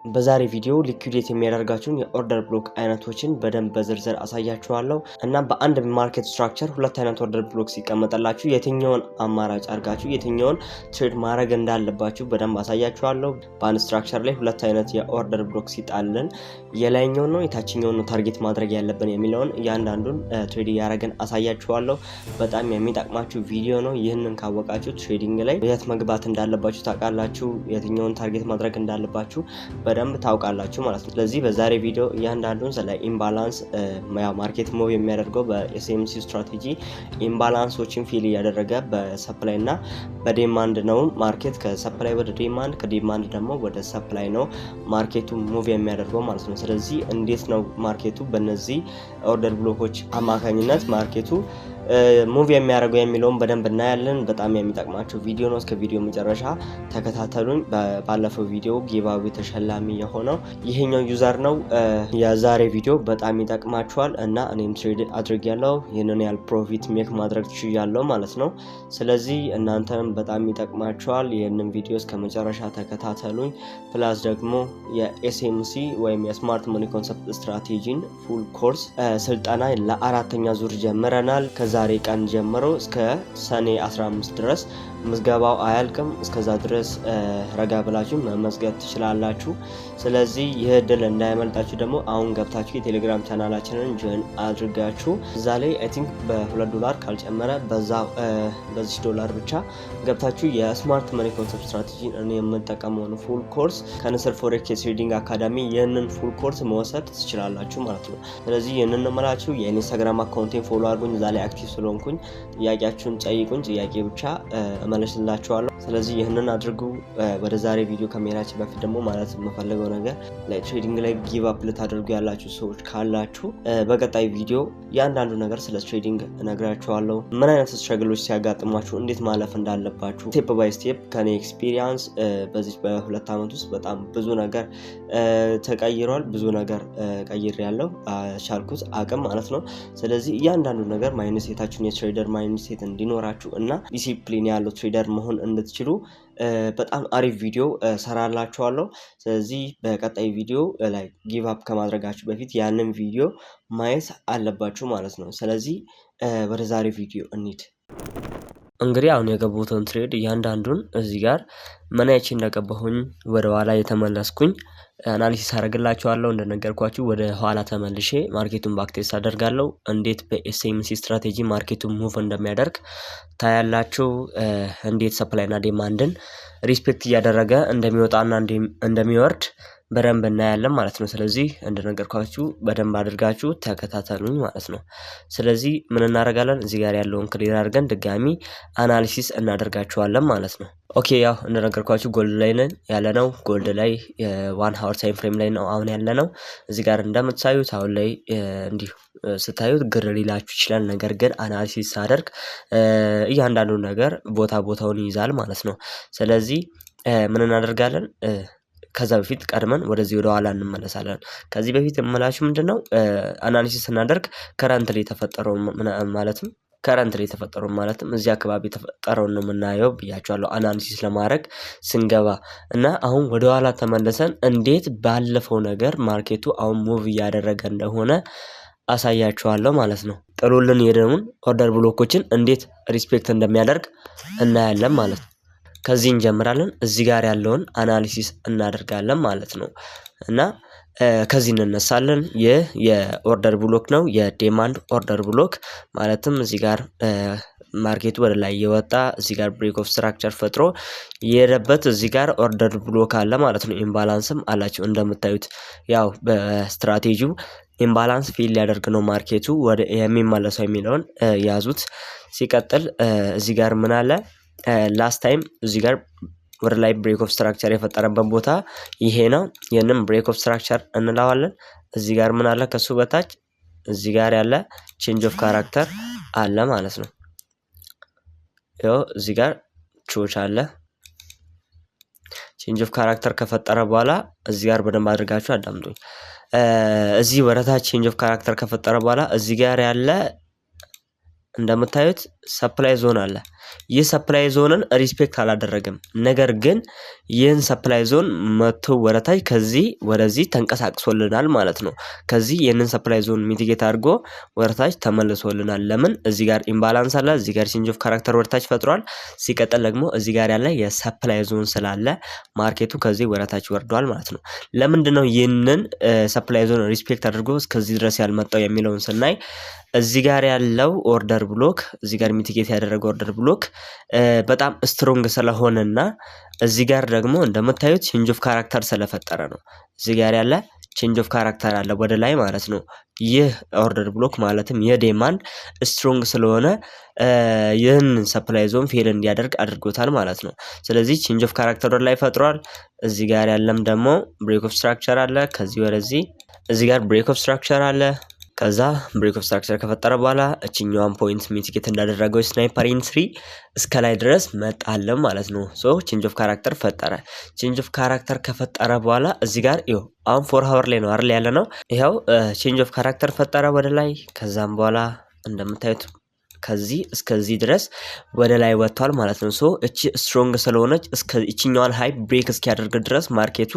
በዛሬ ቪዲዮ ሊኩዊዴት የሚያደርጋችሁን የኦርደር ብሎክ አይነቶችን በደንብ በዝርዝር አሳያችኋለሁ እና በአንድ ማርኬት ስትራክቸር ሁለት አይነት ኦርደር ብሎክ ሲቀመጥላችሁ የትኛውን አማራጭ አድርጋችሁ የትኛውን ትሬድ ማድረግ እንዳለባችሁ በደንብ አሳያችኋለሁ። በአንድ ስትራክቸር ላይ ሁለት አይነት የኦርደር ብሎክ ሲጣልን የላይኛው ነው የታችኛው ነው ታርጌት ማድረግ ያለብን የሚለውን እያንዳንዱን ትሬድ ያደረገን አሳያችኋለሁ። በጣም የሚጠቅማችሁ ቪዲዮ ነው። ይህንን ካወቃችሁ ትሬዲንግ ላይ የት መግባት እንዳለባችሁ ታውቃላችሁ፣ የትኛውን ታርጌት ማድረግ እንዳለባችሁ በደንብ ታውቃላችሁ ማለት ነው። ስለዚህ በዛሬ ቪዲዮ እያንዳንዱን ስለ ኢምባላንስ ማርኬት ሙቭ የሚያደርገው በኤስኤምሲ ስትራቴጂ ኢምባላንሶችን ፊል እያደረገ በሰፕላይ እና በዲማንድ ነው። ማርኬት ከሰፕላይ ወደ ዲማንድ ከዲማንድ ደግሞ ወደ ሰፕላይ ነው ማርኬቱ ሙቭ የሚያደርገው ማለት ነው። ስለዚህ እንዴት ነው ማርኬቱ በእነዚህ ኦርደር ብሎኮች አማካኝነት ማርኬቱ ሙቭ የሚያደርገው የሚለውን በደንብ እናያለን። በጣም የሚጠቅማችሁ ቪዲዮ ነው። እስከ ቪዲዮ መጨረሻ ተከታተሉኝ። ባለፈው ቪዲዮ ጊቫዌ ተሸላሚ የሆነው ይሄኛው ዩዘር ነው። የዛሬ ቪዲዮ በጣም ይጠቅማችኋል እና እኔም ትሬድ አድርጌያለሁ። ይሄንን ያህል ፕሮፊት ሜክ ማድረግ ትችያለሁ ማለት ነው። ስለዚህ እናንተም በጣም ይጠቅማችኋል። ይሄንን ቪዲዮ እስከ መጨረሻ ተከታተሉኝ። ፕላስ ደግሞ የኤስኤምሲ ወይም የስማርት መኒ ኮንሰፕት ስትራቴጂን ፉል ኮርስ ስልጠና ለአራተኛ ዙር ጀምረናል። ከዛሬ ቀን ጀምሮ እስከ ሰኔ 15 ድረስ ምዝገባው አያልቅም። እስከዛ ድረስ ረጋ ብላችሁ መመዝገብ ትችላላችሁ። ስለዚህ ይህ እድል እንዳይመልጣችሁ ደግሞ አሁን ገብታችሁ የቴሌግራም ቻናላችንን ጆይን አድርጋችሁ እዛ ላይ አይ ቲንክ $2 ካልጨመረ በዚህ $1 ብቻ ገብታችሁ የስማርት መኒ ኮንሰፕት ስትራቴጂን እኔ የምጠቀመውን ፉል ኮርስ ከንስር ፎሬክስ ትሬዲንግ አካዳሚ ይህንን ፉል ኮርስ መውሰድ ትችላላችሁ ማለት ነው። ስለዚህ ይህንን እምላችሁ የኢንስታግራም አካውንቴን ፎሎ አድርጉኝ። እዛ ላይ አክቲቭ ስለሆንኩኝ ጥያቄያችሁን ጠይቁኝ፣ ጥያቄ ብቻ እመልስላችኋለሁ። ስለዚህ ይህንን አድርጉ። ወደ ዛሬ ቪዲዮ ከመሄዳችን በፊት ደግሞ ማለት የምፈልገው ነገር ላይ ትሬዲንግ ላይ ጊቭ አፕ ልታደርጉ ያላችሁ ሰዎች ካላችሁ በቀጣይ ቪዲዮ ያንዳንዱ ነገር ስለ ትሬዲንግ እነግራችኋለሁ። ምን አይነት ስትራግሎች ሲያጋጥሟችሁ እንዴት ማለፍ እንዳለባችሁ ስቴፕ ባይ ስቴፕ ከኔ ኤክስፒሪየንስ በዚህ በሁለት ዓመት ውስጥ በጣም ብዙ ነገር ተቀይሯል። ብዙ ነገር ቀይሬያለሁ ቻልኩት አቅም ማለት ነው። ስለዚህ እያንዳንዱ ነገር ማይንድሴታችሁን የትሬደር ማይንድሴት እንዲኖራችሁ እና ዲሲፕሊን ያለው ትሬደር መሆን እንድትችሉ በጣም አሪፍ ቪዲዮ ሰራላችኋለሁ። ስለዚህ በቀጣይ ቪዲዮ ላይ ጊቭ አፕ ከማድረጋችሁ በፊት ያንን ቪዲዮ ማየት አለባችሁ ማለት ነው። ስለዚህ ወደ ዛሬ ቪዲዮ እንሂድ። እንግዲህ አሁን የገቡትን ትሬድ እያንዳንዱን እዚህ ጋር ምን አይቼ እንደገባሁኝ ወደ ኋላ የተመለስኩኝ አናሊሲስ አደርግላችኋለሁ። እንደነገርኳችሁ ወደ ኋላ ተመልሼ ማርኬቱን ባክቴስት አደርጋለሁ። እንዴት በኤስኤምሲ ስትራቴጂ ማርኬቱን ሙቭ እንደሚያደርግ ታያላችሁ። እንዴት ሰፕላይ እና ዲማንድን ሪስፔክት እያደረገ እንደሚወጣና እንደሚወርድ በደንብ እናያለን ማለት ነው። ስለዚህ እንደነገርኳችሁ በደንብ አድርጋችሁ ተከታተሉኝ ማለት ነው። ስለዚህ ምን እናደርጋለን? እዚህ ጋር ያለውን ክሊር አድርገን ድጋሚ አናሊሲስ እናደርጋችኋለን ማለት ነው። ኦኬ ያው እንደነገርኳችሁ ጎልድ ላይ ነን ያለነው። ጎልድ ላይ የ1 ሃወር ታይም ፍሬም ላይ ነው አሁን ያለነው። እዚህ ጋር እንደምታዩት አሁን ላይ እንዲህ ስታዩት ግር ሊላችሁ ይችላል። ነገር ግን አናሊሲስ ሳደርግ እያንዳንዱ ነገር ቦታውን ይይዛል ማለት ነው። ስለዚህ ምን እናደርጋለን? ከዛ በፊት ቀድመን ወደዚህ ወደ ኋላ እንመለሳለን። ከዚህ በፊት የምላችሁ ምንድነው አናሊሲስ ስናደርግ ከረንትሊ የተፈጠረው ማለትም እዚህ አካባቢ የተፈጠረውን ነው የምናየው ብያችኋለሁ። አናሊሲስ ለማድረግ ስንገባ እና አሁን ወደ ኋላ ተመለሰን እንዴት ባለፈው ነገር ማርኬቱ አሁን ሙቭ እያደረገ እንደሆነ አሳያችኋለሁ ማለት ነው። ጥሉልን የደሙን ኦርደር ብሎኮችን እንዴት ሪስፔክት እንደሚያደርግ እናያለን ማለት ነው። ከዚህ እንጀምራለን። እዚህ ጋር ያለውን አናሊሲስ እናደርጋለን ማለት ነው እና ከዚህ እንነሳለን። ይህ የኦርደር ብሎክ ነው፣ የዲማንድ ኦርደር ብሎክ ማለትም እዚህ ጋር ማርኬቱ ወደ ላይ የወጣ እዚህ ጋር ብሬክ ኦፍ ስትራክቸር ፈጥሮ የሄደበት እዚህ ጋር ኦርደር ብሎክ አለ ማለት ነው። ኢምባላንስም አላቸው እንደምታዩት። ያው በስትራቴጂው ኢምባላንስ ፊል ሊያደርግ ነው ማርኬቱ ወደ የሚመለሰው የሚለውን ያዙት። ሲቀጥል እዚህ ጋር ምን አለ? ላስት ታይም እዚህ ጋር ወደ ላይ ብሬክ ኦፍ ስትራክቸር የፈጠረበት ቦታ ይሄ ነው። ይሄንን ብሬክ ኦፍ ስትራክቸር እንለዋለን። እዚህ ጋር ምን አለ? ከሱ በታች እዚህ ጋር ያለ ቼንጅ ኦፍ ካራክተር አለ ማለት ነው። ያው እዚህ ጋር ቾች አለ። ቼንጅ ኦፍ ካራክተር ከፈጠረ በኋላ እዚህ ጋር በደንብ አድርጋችሁ አዳምጡኝ። እዚህ ወደታች ቼንጅ ኦፍ ካራክተር ከፈጠረ በኋላ እዚህ ጋር ያለ እንደምታዩት ሰፕላይ ዞን አለ። ይህ ሰፕላይ ዞንን ሪስፔክት አላደረገም። ነገር ግን ይህን ሰፕላይ ዞን መቶ ወረታች ከዚህ ወደዚህ ተንቀሳቅሶልናል ማለት ነው። ከዚህ ይህንን ሰፕላይ ዞን ሚቲጌት አድርጎ ወረታች ተመልሶልናል። ለምን እዚህ ጋር ኢምባላንስ አለ፣ እዚህ ጋር ቼንጅ ኦፍ ካራክተር ወረታች ፈጥሯል። ሲቀጥል ደግሞ እዚህ ጋር ያለ የሰፕላይ ዞን ስላለ ማርኬቱ ከዚህ ወረታች ወርዷል ማለት ነው። ለምንድነው ይህንን ሰፕላይ ዞን ሪስፔክት አድርጎ እስከዚህ ድረስ ያልመጣው የሚለውን ስናይ እዚህ ጋር ያለው ኦርደር ብሎክ እዚህ ጋር ሚቲጌት ያደረገው ኦርደር ብሎክ በጣም ስትሮንግ ስለሆነና እዚህ ጋር ደግሞ እንደምታዩት ቼንጅ ኦፍ ካራክተር ስለፈጠረ ነው። እዚህ ጋር ያለ ቼንጅ ኦፍ ካራክተር አለ ወደ ላይ ማለት ነው። ይህ ኦርደር ብሎክ ማለትም የዴማንድ ስትሮንግ ስለሆነ ይህን ሰፕላይ ዞን ፌል እንዲያደርግ አድርጎታል ማለት ነው። ስለዚህ ቼንጅ ኦፍ ካራክተር ወደ ላይ ፈጥሯል። እዚህ ጋር ያለም ደግሞ ብሬክ ኦፍ ስትራክቸር አለ። ከዚህ ወደዚህ እዚህ ጋር ብሬክ ኦፍ ስትራክቸር አለ። ከዛ ብሬክ ኦፍ ስትራክቸር ከፈጠረ በኋላ እቺኛዋን ፖይንት ሚቲጌት እንዳደረገው ስናይፐር ኢንትሪ እስከ ላይ ድረስ መጣለም ማለት ነው። ሶ ቼንጅ ኦፍ ካራክተር ፈጠረ። ቼንጅ ኦፍ ካራክተር ከፈጠረ በኋላ እዚህ ጋር ይኸው አሁን 4 ሃወር ላይ ነው አይደል ያለ ነው። ይኸው ቼንጅ ኦፍ ካራክተር ፈጠረ ወደ ላይ። ከዛም በኋላ እንደምታዩት ከዚህ እስከዚህ ድረስ ወደ ላይ ወጥቷል ማለት ነው። ሶ እቺ ስትሮንግ ስለሆነች እስከ እቺኛዋን ሃይ ብሬክ እስኪያደርግ ድረስ ማርኬቱ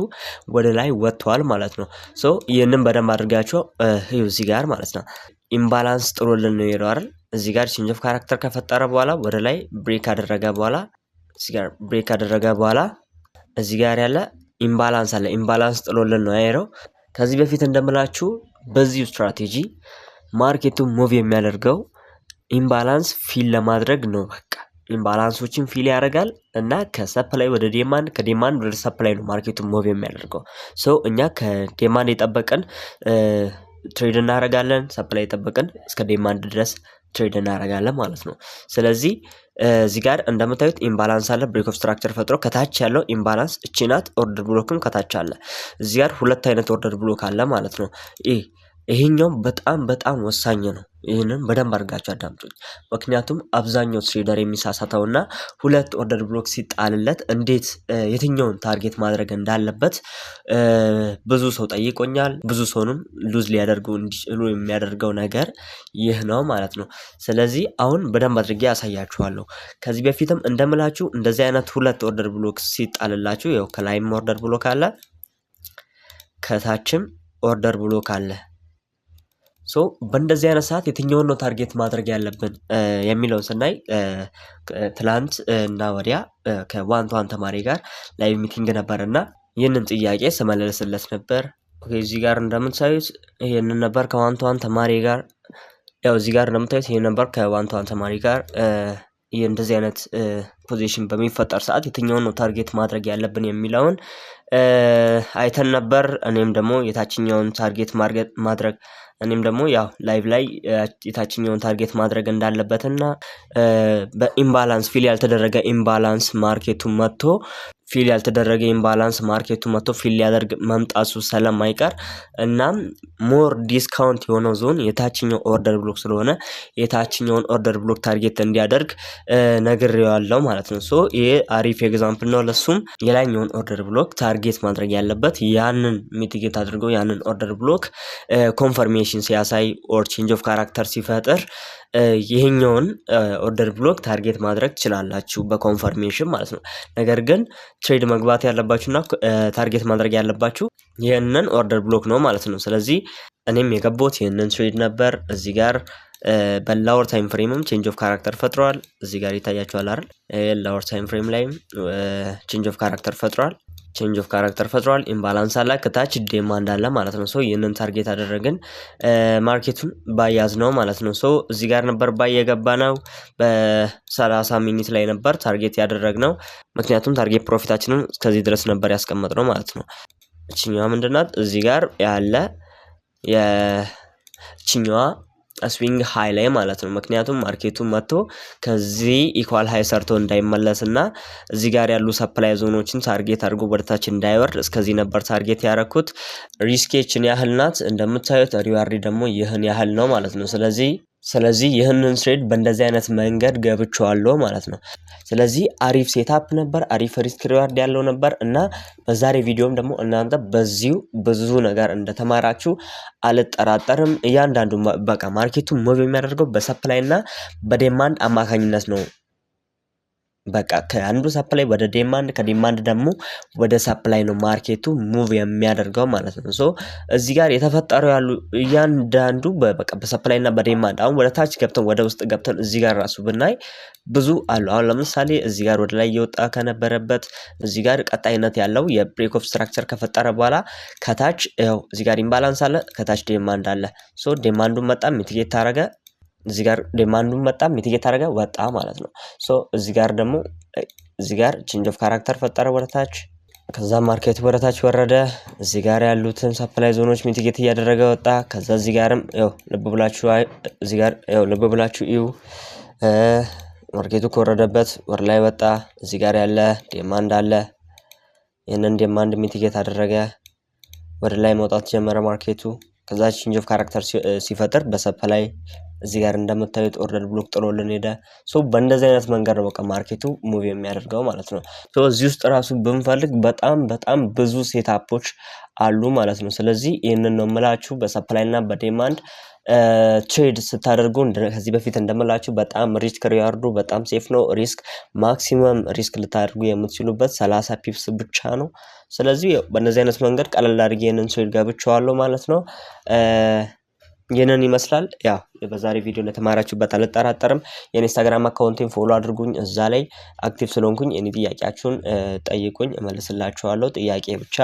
ወደ ላይ ወጥቷል ማለት ነው። ሶ ይህንን በደንብ አድርጋቸው እዚህ ጋር ማለት ነው ኢምባላንስ ጥሎልን ነው ይሄዳል አይደል። እዚህ ጋር ቼንጅ ኦፍ ካራክተር ከፈጠረ በኋላ ወደ ላይ ብሬክ አደረገ በኋላ እዚህ ጋር ብሬክ አደረገ በኋላ እዚህ ጋር ያለ ኢምባላንስ አለ። ኢምባላንስ ጥሎልን ነው ያየረው። ከዚህ በፊት እንደምላችሁ በዚህ ስትራቴጂ ማርኬቱ ሙቭ የሚያደርገው ኢምባላንስ ፊል ለማድረግ ነው። በቃ ኢምባላንሶችን ፊል ያደርጋል እና ከሰፕላይ ወደ ዲማንድ ከዲማንድ ወደ ሰፕላይ ነው ማርኬቱን ሙቭ የሚያደርገው። ሶ እኛ ከዲማንድ የጠበቀን ትሬድ እናደርጋለን፣ ሰፕላይ የጠበቀን እስከ ዲማንድ ድረስ ትሬድ እናደርጋለን ማለት ነው። ስለዚህ እዚህ ጋር እንደምታዩት ኢምባላንስ አለ። ብሬክ ኦፍ ስትራክቸር ፈጥሮ ከታች ያለው ኢምባላንስ እቺ ናት። ኦርደር ብሎክም ከታች አለ። እዚህ ጋር ሁለት አይነት ኦርደር ብሎክ አለ ማለት ነው። ይሄኛው በጣም ወሳኝ ነው። ይህንን በደንብ አድርጋችሁ አዳምጡኝ። ምክንያቱም አብዛኛው ትሬደር የሚሳሳተውና ሁለት ኦርደር ብሎክ ሲጣልለት እንዴት የትኛውን ታርጌት ማድረግ እንዳለበት ብዙ ሰው ጠይቆኛል። ብዙ ሰውንም ሉዝ ሊያደርጉ እንዲችሉ የሚያደርገው ነገር ይህ ነው ማለት ነው። ስለዚህ አሁን በደንብ አድርጌ ያሳያችኋለሁ። ከዚህ በፊትም እንደምላችሁ እንደዚህ አይነት ሁለት ኦርደር ብሎክ ሲጣልላችሁ ያው ከላይም ኦርደር ብሎክ አለ፣ ከታችም ኦርደር ብሎክ አለ። ሶ በእንደዚህ አይነት ሰዓት የትኛውን ነው ታርጌት ማድረግ ያለብን የሚለውን ስናይ ትላንት እና ወዲያ ከዋን ቱ ዋን ተማሪ ጋር ላይቭ ሚቲንግ ነበርና ይህንን ጥያቄ ስመለስለት ነበር። ኦኬ እዚህ ጋር እንደምታዩት ይሄንን ነበር ከዋን ቱ ዋን ተማሪ ጋር ያው እዚህ ጋር እንደምታዩት ይሄን ነበር ከዋን ቱ ዋን ተማሪ ጋር እንደዚህ አይነት ፖዚሽን በሚፈጠር ሰዓት የትኛውን ነው ታርጌት ማድረግ ያለብን የሚለውን አይተን ነበር። እኔም ደግሞ የታችኛውን ታርጌት ማድረግ እኔም ደግሞ ያው ላይቭ ላይ የታችኛውን ታርጌት ማድረግ እንዳለበትና በኢምባላንስ ፊል ያልተደረገ ኢምባላንስ ማርኬቱ መጥቶ ፊል ያልተደረገ ኢምባላንስ ማርኬቱ መጥቶ ፊል ሊያደርግ መምጣቱ ስለማይቀር እናም ሞር ዲስካውንት የሆነው ዞን የታችኛው ኦርደር ብሎክ ስለሆነ የታችኛውን ኦርደር ብሎክ ታርጌት እንዲያደርግ ነግሬዋለሁ ማለት ነው። ሶ ይሄ አሪፍ ኤግዛምፕል ነው። ለሱም የላይኛውን ኦርደር ብሎክ ታርጌት ማድረግ ያለበት ያንን ሚቲጌት አድርገው ያንን ኦርደር ብሎክ ኮንፈርሜሽን ሲያሳይ ኦር ቼንጅ ኦፍ ካራክተር ሲፈጥር ይሄኛውን ኦርደር ብሎክ ታርጌት ማድረግ ትችላላችሁ በኮንፈርሜሽን ማለት ነው። ነገር ግን ትሬድ መግባት ያለባችሁና ታርጌት ማድረግ ያለባችሁ ይሄንን ኦርደር ብሎክ ነው ማለት ነው። ስለዚህ እኔም የገባሁት ይሄንን ትሬድ ነበር። እዚህ ጋር በላወር ታይም ፍሬምም ቼንጅ ኦፍ ካራክተር ፈጥሯል። እዚህ ጋር ይታያችኋል አይደል? ላወር ታይም ፍሬም ላይም ቼንጅ ኦፍ ካራክተር ፈጥሯል። ቼንጅ ኦፍ ካራክተር ፈጥሯል። ኢምባላንስ አለ፣ ከታች ዲማንድ አለ ማለት ነው። ሶ ይህንን ታርጌት አደረግን ማርኬቱን ባያዝ ነው ማለት ነው። ሶ እዚህ ጋር ነበር ባይ የገባ ነው። በ30 ሚኒት ላይ ነበር ታርጌት ያደረግነው። ምክንያቱም ታርጌት ፕሮፊታችንን እስከዚህ ድረስ ነበር ያስቀመጥነው ማለት ነው። እቺኛዋ ምንድናት? እዚህ ጋር ያለ የእቺኛዋ ስዊንግ ሃይ ላይ ማለት ነው። ምክንያቱም ማርኬቱ መጥቶ ከዚህ ኢኳል ሃይ ሰርቶ እንዳይመለስና እዚህ ጋር ያሉ ሰፕላይ ዞኖችን ታርጌት አድርጎ ወደታች እንዳይወርድ እስከዚህ ነበር ታርጌት ያረኩት። ሪስኬችን ያህል ናት እንደምታዩት፣ ሪዋርድ ደግሞ ይህን ያህል ነው ማለት ነው። ስለዚህ ይህንን ትሬድ በእንደዚህ አይነት መንገድ ገብቻለሁ ማለት ነው። ስለዚህ አሪፍ ሴታፕ ነበር፣ አሪፍ ሪስክ ሪዋርድ ያለው ነበር እና በዛሬ ቪዲዮም ደግሞ እናንተ በዚሁ ብዙ ነገር እንደተማራችሁ አልጠራጠርም። እያንዳንዱ በቃ ማርኬቱ ሙቭ የሚያደርገው በሰፕላይ እና በዲማንድ አማካኝነት ነው በቃ ከአንዱ ሰፕላይ ወደ ዲማንድ ከዲማንድ ደግሞ ወደ ሰፕላይ ነው ማርኬቱ ሙቭ የሚያደርገው ማለት ነው። ሶ እዚህ ጋር የተፈጠሩ ያሉ እያንዳንዱ በቃ በሰፕላይ እና በዲማንድ አሁን ወደ ታች ገብተን ወደ ውስጥ ገብተን እዚህ ጋር ራሱ ብናይ ብዙ አሉ። አሁን ለምሳሌ እዚህ ጋር ወደ ላይ እየወጣ ከነበረበት እዚህ ጋር ቀጣይነት ያለው የብሬክ ኦፍ ስትራክቸር ከፈጠረ በኋላ ከታች ያው እዚህ ጋር ኢምባላንስ አለ፣ ከታች ዲማንድ አለ። ሶ ዲማንዱን መጣ ሚቲጌት ታረገ፣ እዚህ ጋር ዲማንዱን መጣ ሚቲጌት ታረገ ወጣ ማለት ነው። ሶ እዚህ ጋር ደግሞ እዚህ ጋር ቼንጅ ኦፍ ካራክተር ፈጠረ ወደ ታች፣ ከዛ ማርኬቱ ወደ ታች ወረደ። እዚህ ጋር ያሉትን ሰፕላይ ዞኖች ሚቲጌት እያደረገ ወጣ። ከዛ እዚህ ጋርም ያው ልብ ብላችሁ እዚህ ጋር ያው ልብ ብላችሁ እዩ ማርኬቱ ከወረደበት ወር ላይ ወጣ። እዚህ ጋር ያለ ዲማንድ አለ፣ ይሄንን ዲማንድ ሚቲጌት አደረገ፣ ወደ ላይ መውጣት ጀመረ ማርኬቱ። ከዛ ቼንጅ ኦፍ ካራክተር ሲፈጥር በሰፕላይ እዚህ ጋር እንደምታዩት ኦርደር ብሎክ ጥሎልን ሄደ። ሶ በእንደዚህ አይነት መንገድ ነው በቃ ማርኬቱ ሙቭ የሚያደርገው ማለት ነው። ሶ እዚህ ውስጥ ራሱ ብንፈልግ በጣም ብዙ ሴታፖች አሉ ማለት ነው። ስለዚህ ይህንን ነው የምላችሁ በሰፕላይ እና በዲማንድ ትሬድ ስታደርጉ ከዚህ በፊት እንደምላችሁ በጣም ሪስክ ሪዋርዱ በጣም ሴፍ ነው። ሪስክ ማክሲመም ሪስክ ልታደርጉ የምትችሉበት 30 ፒፕስ ብቻ ነው። ስለዚህ በእነዚህ አይነት መንገድ ቀለል አድርጌ ይህንን ትሬድ ገብቼዋለሁ ማለት ነው። ይህንን ይመስላል። ያው በዛሬ ቪዲዮ እንደተማራችሁበት አልጠራጠርም። የኢንስታግራም አካውንቴን ፎሎ አድርጉኝ፣ እዛ ላይ አክቲቭ ስለሆንኩኝ እኔ ጥያቄያችሁን ጠይቁኝ እመልስላችኋለሁ። ጥያቄ ብቻ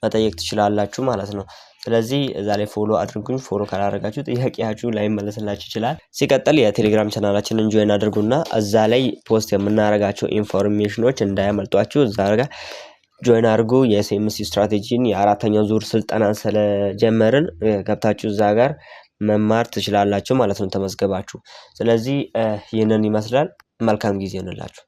መጠየቅ ትችላላችሁ ማለት ነው። ስለዚህ እዛ ላይ ፎሎ አድርጉኝ። ፎሎ ካላደረጋችሁ ጥያቄያችሁ ላይ መለስላችሁ ይችላል። ሲቀጥል የቴሌግራም ቻናላችንን ጆይን አድርጉና እዛ ላይ ፖስት የምናደርጋቸው ኢንፎርሜሽኖች እንዳያመልጧችሁ እዛ ጋር ጆይን አድርጉ። የኤስኤምሲ ስትራቴጂን የአራተኛው ዙር ስልጠና ስለጀመርን ገብታችሁ እዛ ጋር መማር ትችላላችሁ ማለት ነው ተመዝገባችሁ። ስለዚህ ይህንን ይመስላል። መልካም ጊዜ ይሆንላችሁ።